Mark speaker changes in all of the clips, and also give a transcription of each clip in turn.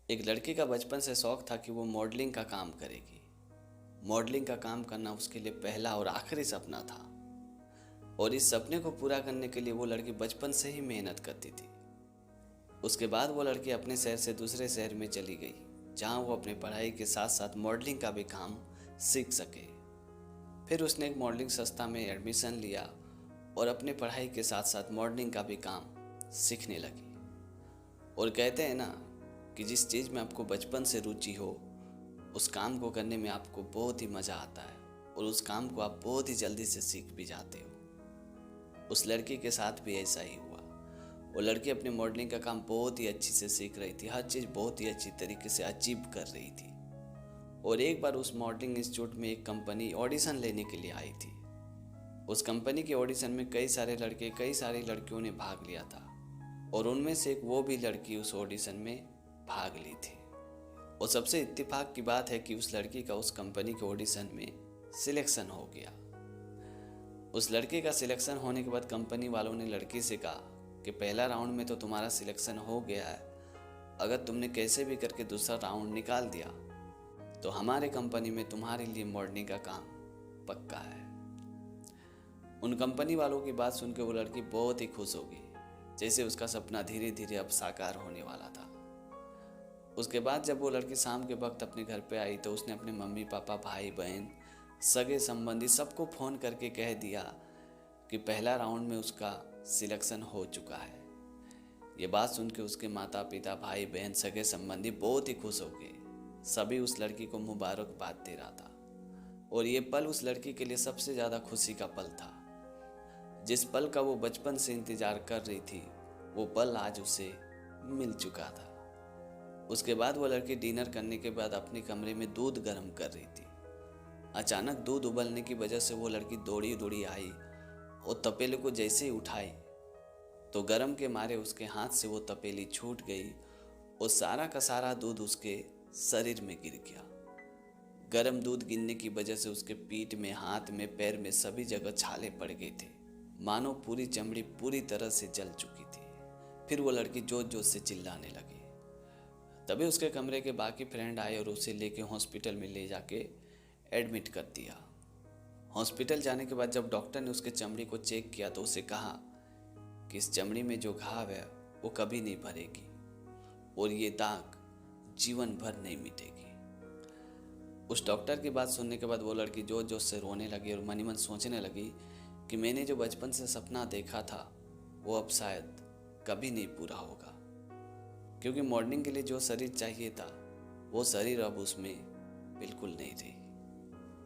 Speaker 1: एक लड़की का बचपन से शौक था कि वो मॉडलिंग का काम करेगी। मॉडलिंग का काम करना उसके लिए पहला और आखिरी सपना था और इस सपने को पूरा करने के लिए वो लड़की बचपन से ही मेहनत करती थी। उसके बाद वो लड़की अपने शहर से दूसरे शहर में चली गई, जहाँ वो अपनी पढ़ाई के साथ साथ मॉडलिंग का भी काम सीख सके। फिर उसने एक मॉडलिंग संस्था में एडमिशन लिया और अपने पढ़ाई के साथ साथ मॉडलिंग का भी काम सीखने लगी। और कहते हैं ना कि जिस चीज़ में आपको बचपन से रुचि हो, उस काम को करने में आपको बहुत ही मज़ा आता है और उस काम को आप बहुत ही जल्दी से सीख भी जाते हो। उस लड़की के साथ भी ऐसा ही हुआ। वो लड़की अपने मॉडलिंग का काम बहुत ही अच्छी से सीख रही थी, हर चीज़ बहुत ही अच्छी तरीके से अचीव कर रही थी। और एक बार उस मॉडलिंग इंस्टीट्यूट में एक कंपनी ऑडिशन लेने के लिए आई थी। उस कंपनी के ऑडिशन में कई सारे लड़के, कई सारी लड़कियों ने भाग लिया था और उनमें से एक वो भी लड़की उस ऑडिशन में भाग ली थी। और सबसे इत्तेफाक की बात है कि उस लड़की का उस कंपनी के ऑडिशन में सिलेक्शन हो गया। उस लड़के का सिलेक्शन होने के बाद कंपनी वालों ने लड़की से कहा कि पहला राउंड में तो तुम्हारा सिलेक्शन हो गया है, अगर तुमने कैसे भी करके दूसरा राउंड निकाल दिया तो हमारे कंपनी में तुम्हारे लिए मॉडलिंग का काम पक्का है। उन कंपनी वालों की बात सुनकर वो लड़की बहुत ही खुश हो गई, जैसे उसका सपना धीरे धीरे अब साकार होने वाला था। उसके बाद जब वो लड़की शाम के वक्त अपने घर पे आई तो उसने अपने मम्मी पापा, भाई बहन, सगे संबंधी सबको फ़ोन करके कह दिया कि पहला राउंड में उसका सिलेक्शन हो चुका है। ये बात सुन के उसके माता पिता, भाई बहन, सगे संबंधी बहुत ही खुश हो गए। सभी उस लड़की को मुबारकबाद दे रहा था और ये पल उस लड़की के लिए सबसे ज़्यादा खुशी का पल था। जिस पल का वो बचपन से इंतजार कर रही थी, वो पल आज उसे मिल चुका था। उसके बाद वो लड़की डिनर करने के बाद अपने कमरे में दूध गर्म कर रही थी। अचानक दूध उबलने की वजह से वो लड़की दौड़ी दौड़ी आई और तपेले को जैसे ही उठाई तो गर्म के मारे उसके हाथ से वो तपेली छूट गई और सारा का सारा दूध उसके शरीर में गिर गया। गर्म दूध गिरने की वजह से उसके पीठ में, हाथ में, पैर में सभी जगह छाले पड़ गए थे, मानो पूरी चमड़ी पूरी तरह से जल चुकी थी। फिर वो लड़की जोर जोर से चिल्लाने लगी। तभी उसके कमरे के बाकी फ्रेंड आए और उसे लेके हॉस्पिटल में ले जाके एडमिट कर दिया। हॉस्पिटल जाने के बाद जब डॉक्टर ने उसके चमड़ी को चेक किया तो उसे कहा कि इस चमड़ी में जो घाव है वो कभी नहीं भरेगी और ये दाग जीवन भर नहीं मिटेगी। उस डॉक्टर की बात सुनने के बाद वो लड़की जोर जोर से रोने लगी और मन ही मन सोचने लगी कि मैंने जो बचपन से सपना देखा था वो अब शायद कभी नहीं पूरा होगा, क्योंकि मॉडलिंग के लिए जो शरीर चाहिए था वो शरीर अब उसमें बिल्कुल नहीं रही।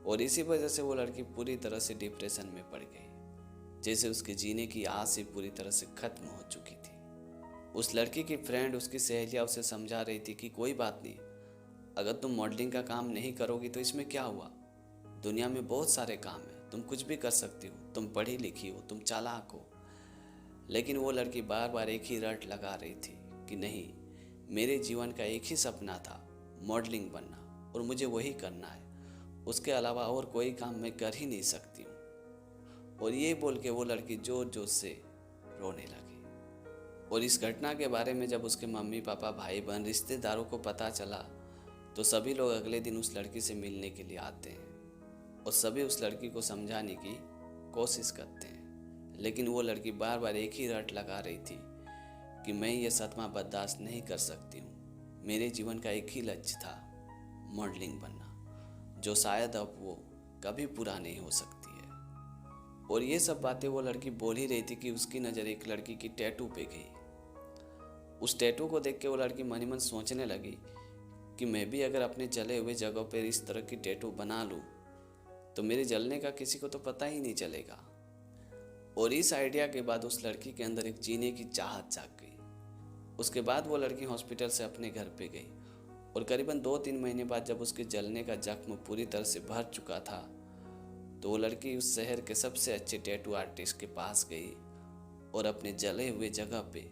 Speaker 1: और इसी वजह से वो लड़की पूरी तरह से डिप्रेशन में पड़ गई, जैसे उसके जीने की आस ही पूरी तरह से खत्म हो चुकी थी। उस लड़की की फ्रेंड, उसकी सहेलियाँ उसे समझा रही थी कि कोई बात नहीं, अगर तुम मॉडलिंग का काम नहीं करोगी तो इसमें क्या हुआ, दुनिया में बहुत सारे काम हैं, तुम कुछ भी कर सकती हो, तुम पढ़ी लिखी हो, तुम चालाक हो। लेकिन वो लड़की बार बार एक ही रट लगा रही थी कि नहीं, मेरे जीवन का एक ही सपना था, मॉडलिंग बनना, और मुझे वही करना है, उसके अलावा और कोई काम मैं कर ही नहीं सकती हूँ। और ये बोल के वो लड़की जोर जोर से रोने लगी। और इस घटना के बारे में जब उसके मम्मी पापा, भाई बहन, रिश्तेदारों को पता चला तो सभी लोग अगले दिन उस लड़की से मिलने के लिए आते हैं और सभी उस लड़की को समझाने की कोशिश करते हैं। लेकिन वो लड़की बार बार एक ही रट लगा रही थी कि मैं ये सदमा बर्दाश्त नहीं कर सकती हूँ, मेरे जीवन का एक ही लक्ष्य था, मॉडलिंग बनना, जो शायद अब वो कभी पूरा नहीं हो सकती है। और ये सब बातें वो लड़की बोल ही रही थी कि उसकी नज़र एक लड़की की टैटू पे गई। उस टैटू को देख के वो लड़की मन ही मन सोचने लगी कि मैं भी अगर अपने जले हुए जगह पर इस तरह की टैटू बना लूँ तो मेरे जलने का किसी को तो पता ही नहीं चलेगा। और इस आइडिया के बाद उस लड़की के अंदर एक जीने की चाहत जाग गई। उसके बाद वो लड़की हॉस्पिटल से अपने घर पे गई और करीबन 2-3 महीने बाद जब उसके जलने का जख्म पूरी तरह से भर चुका था तो वो लड़की उस शहर के सबसे अच्छे टैटू आर्टिस्ट के पास गई और अपने जले हुए जगह पे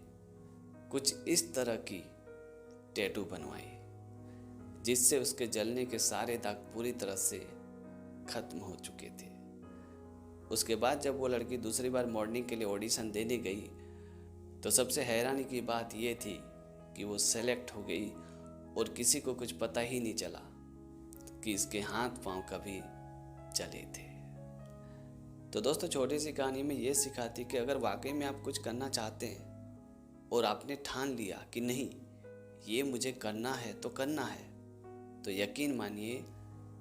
Speaker 1: कुछ इस तरह की टैटू बनवाई जिससे उसके जलने के सारे दाग पूरी तरह से खत्म हो चुके थे। उसके बाद जब वो लड़की दूसरी बार मॉडलिंग के लिए ऑडिशन देने गई तो सबसे हैरानी की बात ये थी कि वो सेलेक्ट हो गई और किसी को कुछ पता ही नहीं चला कि इसके हाथ पांव कभी चले थे। तो दोस्तों, छोटी सी कहानी में ये सिखाती कि अगर वाकई में आप कुछ करना चाहते हैं और आपने ठान लिया कि नहीं ये मुझे करना है तो करना है, तो यकीन मानिए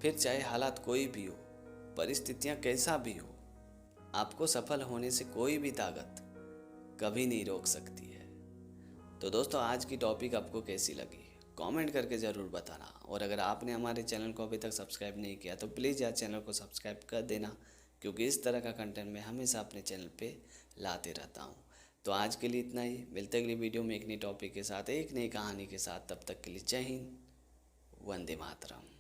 Speaker 1: फिर चाहे हालात कोई भी हो, परिस्थितियां कैसा भी हो, आपको सफल होने से कोई भी ताकत कभी नहीं रोक सकती है। तो दोस्तों, आज की टॉपिक आपको कैसी लगी कमेंट करके ज़रूर बताना। और अगर आपने हमारे चैनल को अभी तक सब्सक्राइब नहीं किया तो प्लीज़ यार चैनल को सब्सक्राइब कर देना, क्योंकि इस तरह का कंटेंट मैं हमेशा अपने चैनल पे लाते रहता हूँ। तो आज के लिए इतना ही, मिलते अगली वीडियो में एक नई टॉपिक के साथ, एक नई कहानी के साथ। तब तक के लिए जय हिंद, वंदे मातरम।